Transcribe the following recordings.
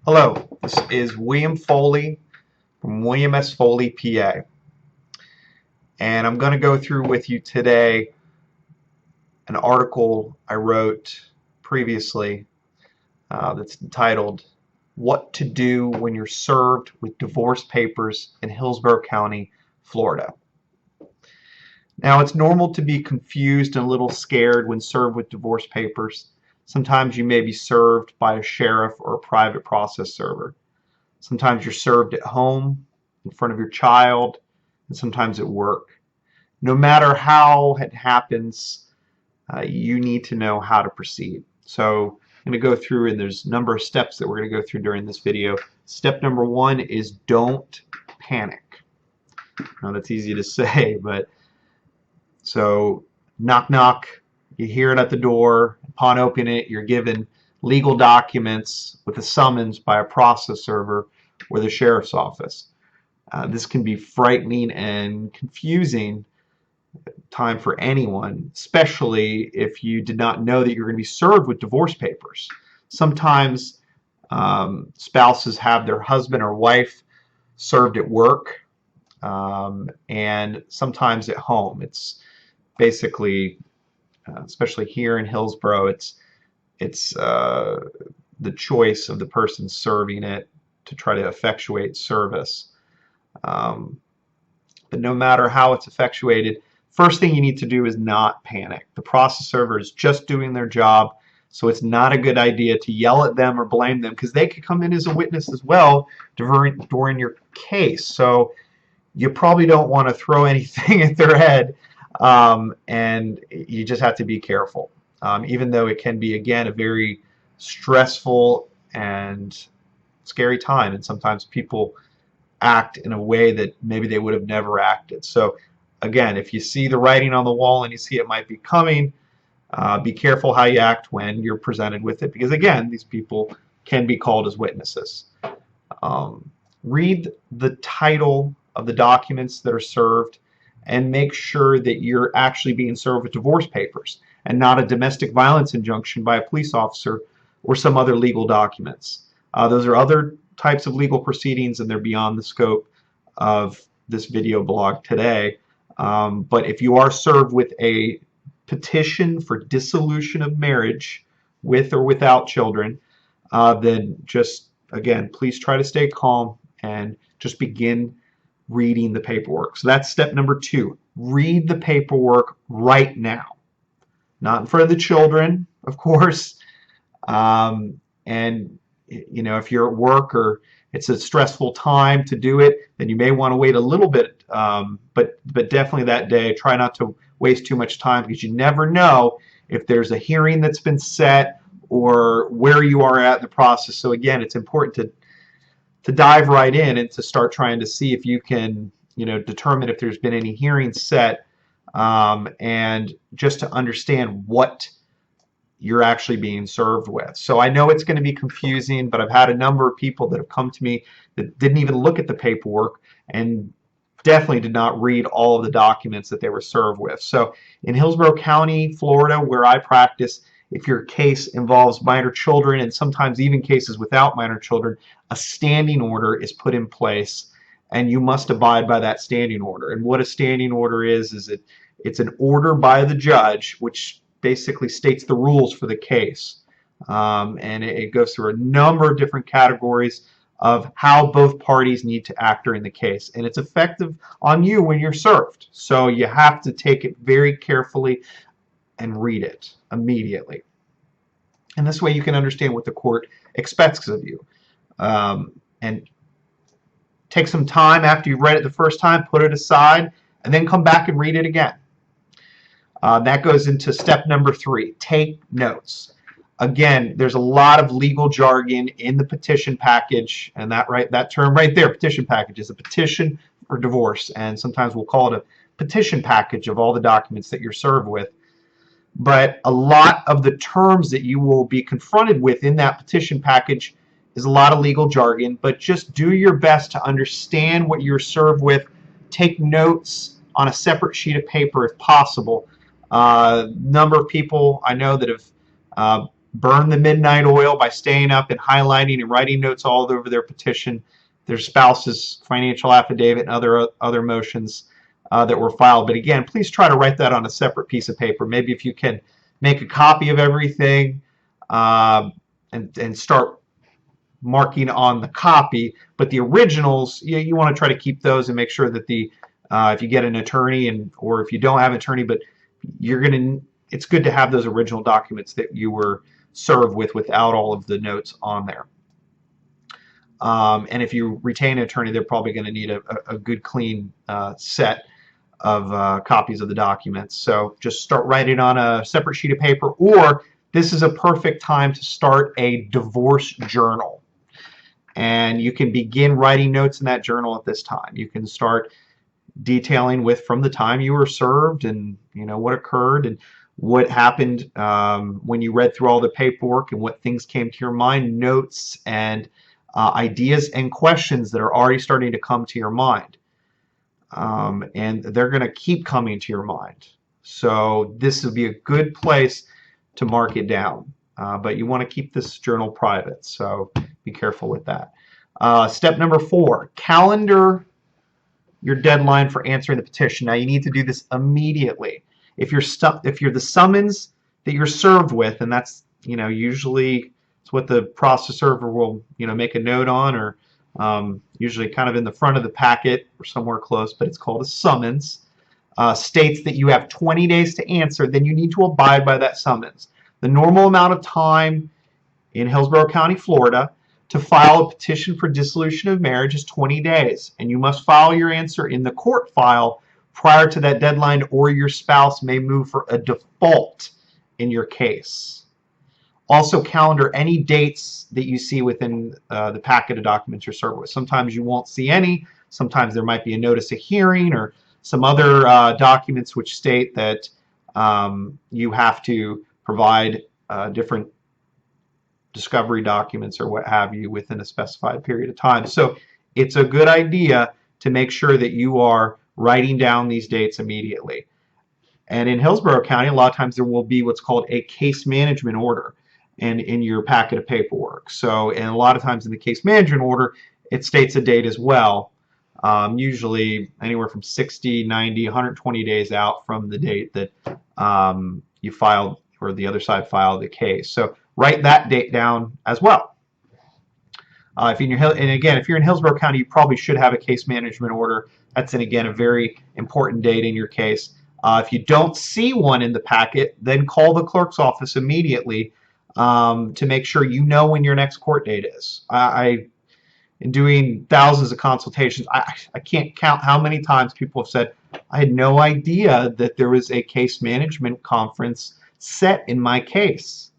Hello, this is William Foley from William S. Foley, PA. And I'm going to go through with you today an article I wrote previously that's entitled, What to Do When You're Served with Divorce Papers in Hillsborough County, Florida. Now, it's normal to be confused and a little scared when served with divorce papers. Sometimes you may be served by a sheriff or a private process server. Sometimes you're served at home, in front of your child, and sometimes at work. No matter how it happens, you need to know how to proceed. So I'm going to go through, and there's a number of steps that we're going to go through during this video. Step number one is don't panic. Now that's easy to say, but so knock knock, you hear it at the door. Upon opening it, you're given legal documents with a summons by a process server or the sheriff's office. This can be frightening and confusing time for anyone, especially if you did not know that you're going to be served with divorce papers. Sometimes spouses have their husband or wife served at work, and sometimes at home. It's basically, especially here in Hillsborough, it's the choice of the person serving it to try to effectuate service. But no matter how it's effectuated, first thing you need to do is not panic. The process server is just doing their job, so it's not a good idea to yell at them or blame them, because they could come in as a witness as well during your case. So you probably don't want to throw anything at their head, and you just have to be careful. Even though it can be, again, a very stressful and scary time, and sometimes people act in a way that maybe they would have never acted. So again, if you see the writing on the wall and you see it might be coming, be careful how you act when you're presented with it, because again, these people can be called as witnesses. Read the title of the documents that are served and make sure that you're actually being served with divorce papers and not a domestic violence injunction by a police officer or some other legal documents. Those are other types of legal proceedings, and they're beyond the scope of this video blog today. But if you are served with a petition for dissolution of marriage with or without children, then just, again, please try to stay calm and just begin reading the paperwork. So that's step number two. Read the paperwork right now. Not in front of the children, of course. And you know, if you're at work or it's a stressful time to do it, then you may want to wait a little bit, but definitely that day, try not to waste too much time, because you never know if there's a hearing that's been set or where you are at in the process. So again, it's important to dive right in and to start trying to see if you can, you know, determine if there's been any hearings set, and just to understand what you're actually being served with. So I know it's going to be confusing, but I've had a number of people that have come to me that didn't even look at the paperwork and definitely did not read all of the documents that they were served with. So in Hillsborough County, Florida, where I practice, if your case involves minor children, and sometimes even cases without minor children, a standing order is put in place, and you must abide by that standing order. And what a standing order is it's an order by the judge which basically states the rules for the case, and it goes through a number of different categories of how both parties need to act during the case, and it's effective on you when you're served. So you have to take it very carefully and read it immediately, and this way you can understand what the court expects of you, and take some time after you've read it the first time, put it aside, and then come back and read it again. That goes into step number three. Take notes. Again, there's a lot of legal jargon in the petition package, and that term right there, petition package, is a petition for divorce, and sometimes we'll call it a petition package of all the documents that you're served with. But a lot of the terms that you will be confronted with in that petition package is a lot of legal jargon, but just do your best to understand what you're served with. Take notes on a separate sheet of paper if possible. Number of people I know that have burn the midnight oil by staying up and highlighting and writing notes all over their petition, their spouse's financial affidavit, and other motions that were filed. But again, please try to write that on a separate piece of paper. Maybe if you can make a copy of everything and start marking on the copy, but the originals, you want to try to keep those and make sure that if you get an attorney or if you don't have an attorney, but it's good to have those original documents that you were served with without all of the notes on there. And if you retain an attorney, they're probably going to need a good clean set of copies of the documents. So just start writing on a separate sheet of paper, or this is a perfect time to start a divorce journal. And you can begin writing notes in that journal at this time. You can start detailing from the time you were served and what occurred and what happened when you read through all the paperwork and what things came to your mind, notes and ideas and questions that are already starting to come to your mind. And they're going to keep coming to your mind. So this would be a good place to mark it down. But you want to keep this journal private, so be careful with that. Step number 4, calendar your deadline for answering the petition. Now you need to do this immediately. If you're the summons that you're served with, and that's usually it's what the process server will make a note on, or usually kind of in the front of the packet or somewhere close, but it's called a summons, states that you have 20 days to answer, then you need to abide by that summons. The normal amount of time in Hillsborough County, Florida, to file a petition for dissolution of marriage is 20 days, and you must file your answer in the court file prior to that deadline, or your spouse may move for a default in your case. Also calendar any dates that you see within the packet of documents you're served with. Sometimes you won't see any. Sometimes there might be a notice of hearing or some other documents which state that you have to provide different discovery documents or what have you within a specified period of time. So it's a good idea to make sure that you are writing down these dates immediately. And in Hillsborough County, a lot of times there will be what's called a case management order in your packet of paperwork. So, and a lot of times in the case management order, it states a date as well, usually anywhere from 60, 90, 120 days out from the date that you filed or the other side filed the case. So write that date down as well. If you're in Hillsborough County, you probably should have a case management order. That's, again, a very important date in your case. If you don't see one in the packet, then call the clerk's office immediately to make sure you know when your next court date is. In doing thousands of consultations, I can't count how many times people have said, I had no idea that there was a case management conference set in my case,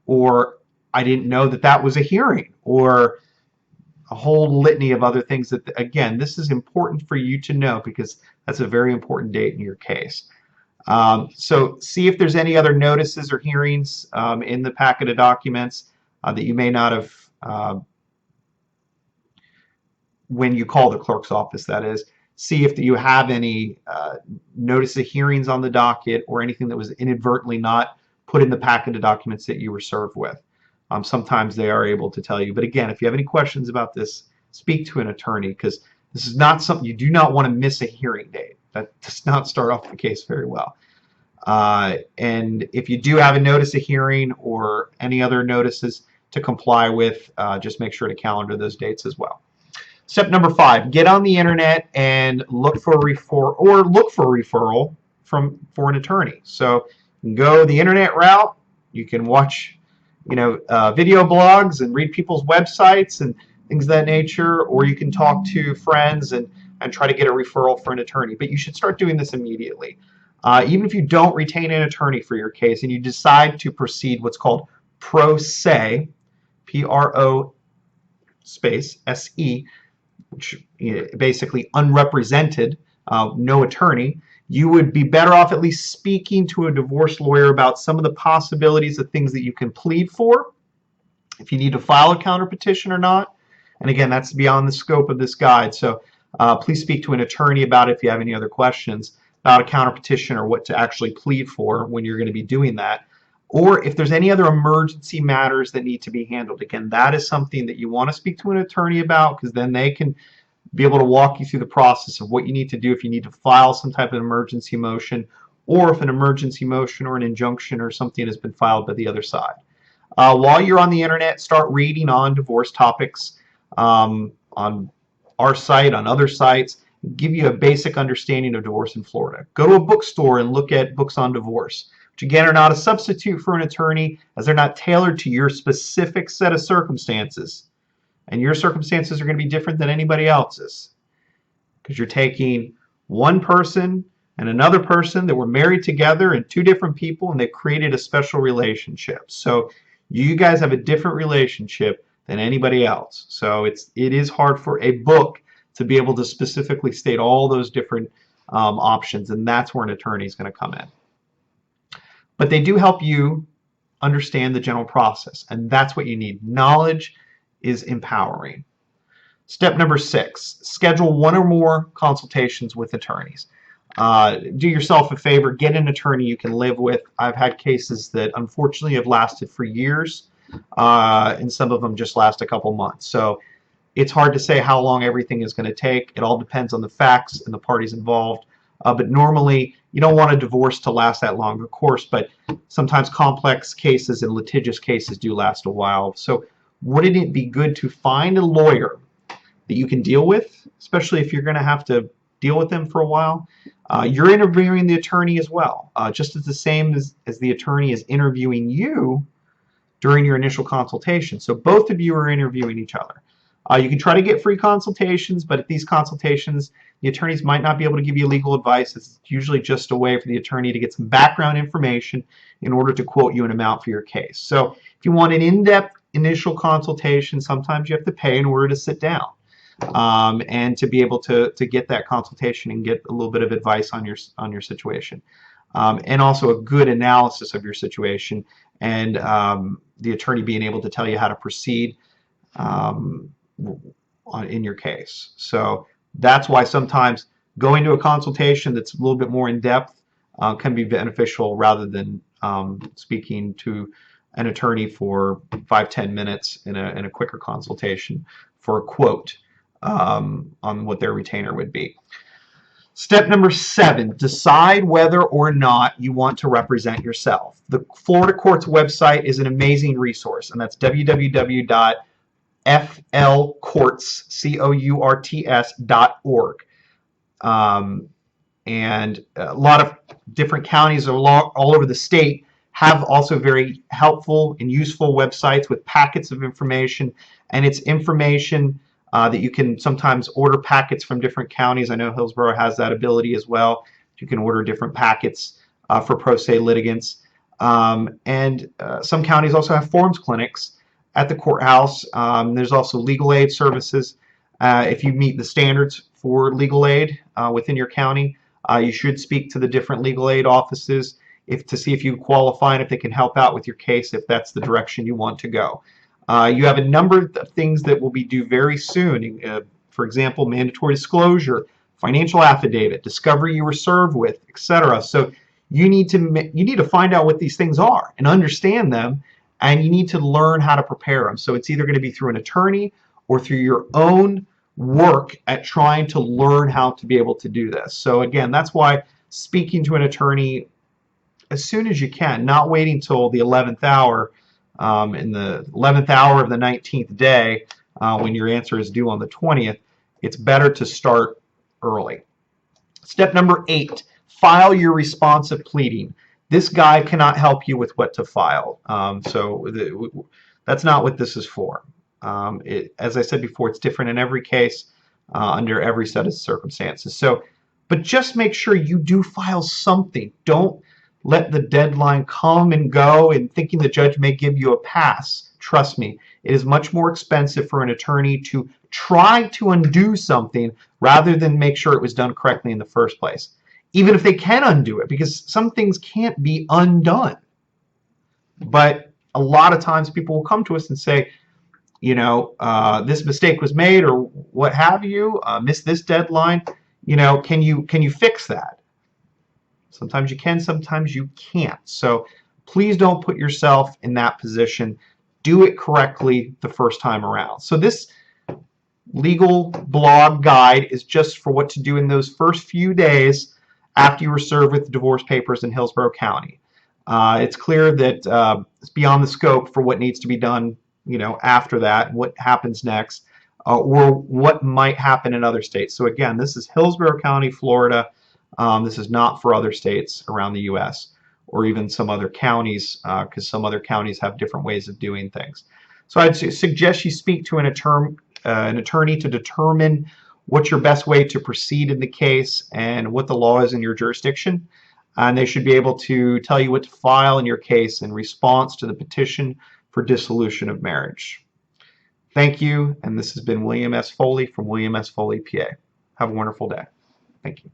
or I didn't know that that was a hearing, or a whole litany of other things that, again, this is important for you to know because that's a very important date in your case. So see if there's any other notices or hearings in the packet of documents that you may not have when you call the clerk's office, that is. See if you have any notice of hearings on the docket or anything that was inadvertently not put in the packet of documents that you were served with. Sometimes they are able to tell you. But again, if you have any questions about this, speak to an attorney, because this is not something, you do not want to miss a hearing date. That does not start off the case very well. And if you do have a notice of hearing or any other notices to comply with, just make sure to calendar those dates as well. Step number 5, get on the internet and look for a referral for an attorney. So you can go the internet route. You can watch video blogs and read people's websites and things of that nature, or you can talk to friends and try to get a referral for an attorney. But you should start doing this immediately. Even if you don't retain an attorney for your case and you decide to proceed what's called pro se, P-R-O space S-E, which basically unrepresented, no attorney, you would be better off at least speaking to a divorce lawyer about some of the possibilities of things that you can plead for, if you need to file a counter petition or not. And again, that's beyond the scope of this guide. So please speak to an attorney about it if you have any other questions about a counter petition or what to actually plead for when you're going to be doing that. or if there's any other emergency matters that need to be handled. Again, that is something that you want to speak to an attorney about, because then they can be able to walk you through the process of what you need to do if you need to file some type of emergency motion, or if an emergency motion or an injunction or something has been filed by the other side. While you're on the internet, start reading on divorce topics on our site, on other sites, give you a basic understanding of divorce in Florida. Go to a bookstore and look at books on divorce, which again are not a substitute for an attorney, as they're not tailored to your specific set of circumstances. And your circumstances are going to be different than anybody else's, because you're taking one person and another person that were married together, and two different people, and they created a special relationship. So you guys have a different relationship than anybody else. So it is hard for a book to be able to specifically state all those different options, and that's where an attorney is going to come in. But they do help you understand the general process, and that's what you need. Knowledge is empowering. Step number 6, schedule one or more consultations with attorneys. Do yourself a favor, get an attorney you can live with. I've had cases that unfortunately have lasted for years, and some of them just last a couple months. So it's hard to say how long everything is going to take. It all depends on the facts and the parties involved. But normally, you don't want a divorce to last that long, of course, but sometimes complex cases and litigious cases do last a while. So wouldn't it be good to find a lawyer that you can deal with, especially if you're going to have to deal with them for a while? You're interviewing the attorney as well, just as the same as the attorney is interviewing you during your initial consultation. So both of you are interviewing each other. You can try to get free consultations, but at these consultations, the attorneys might not be able to give you legal advice. It's usually just a way for the attorney to get some background information in order to quote you an amount for your case. So if you want an in-depth initial consultation, sometimes you have to pay in order to sit down and to be able to get that consultation and get a little bit of advice on your situation, and also a good analysis of your situation, and the attorney being able to tell you how to proceed in your case. So that's why sometimes going to a consultation that's a little bit more in depth can be beneficial, rather than speaking to an attorney for 5-10 minutes in a quicker consultation for a quote on what their retainer would be. Step number 7, decide whether or not you want to represent yourself. The Florida Courts website is an amazing resource, and that's www.flcourts.org. And a lot of different counties all over the state have also very helpful and useful websites with packets of information, and it's information that you can sometimes order packets from different counties. I know Hillsborough has that ability as well. You can order different packets for pro se litigants. And some counties also have forms clinics at the courthouse. There's also legal aid services. If you meet the standards for legal aid within your county, you should speak to the different legal aid offices to see if you qualify and if they can help out with your case, if that's the direction you want to go. You have a number of things that will be due very soon. For example, mandatory disclosure, financial affidavit, discovery you were served with, etc. So you need to find out what these things are and understand them, and you need to learn how to prepare them. So it's either going to be through an attorney or through your own work at trying to learn how to be able to do this. So again, that's why speaking to an attorney as soon as you can, not waiting till the 11th hour, in the 11th hour of the 19th day, when your answer is due on the 20th, it's better to start early. Step number 8, file your responsive pleading. This guide cannot help you with what to file. That's not what this is for. As I said before, it's different in every case, under every set of circumstances. But just make sure you do file something. Don't let the deadline come and go and thinking the judge may give you a pass. Trust me, it is much more expensive for an attorney to try to undo something rather than make sure it was done correctly in the first place. Even if they can undo it, because some things can't be undone. But a lot of times people will come to us and say, this mistake was made, or what have you, missed this deadline. Can you fix that? Sometimes you can, sometimes you can't. So Please don't put yourself in that position. Do it correctly the first time around. So this legal blog guide is just for what to do in those first few days after you were served with the divorce papers in Hillsborough County. It's clear that it's beyond the scope for what needs to be done, after that, what happens next, or what might happen in other states. So again, this is Hillsborough County, Florida. This is not for other states around the U.S. or even some other counties, because some other counties have different ways of doing things. So I'd suggest you speak to an attorney to determine what's your best way to proceed in the case and what the law is in your jurisdiction. And they should be able to tell you what to file in your case in response to the petition for dissolution of marriage. Thank you, and this has been William S. Foley from William S. Foley, PA. Have a wonderful day. Thank you.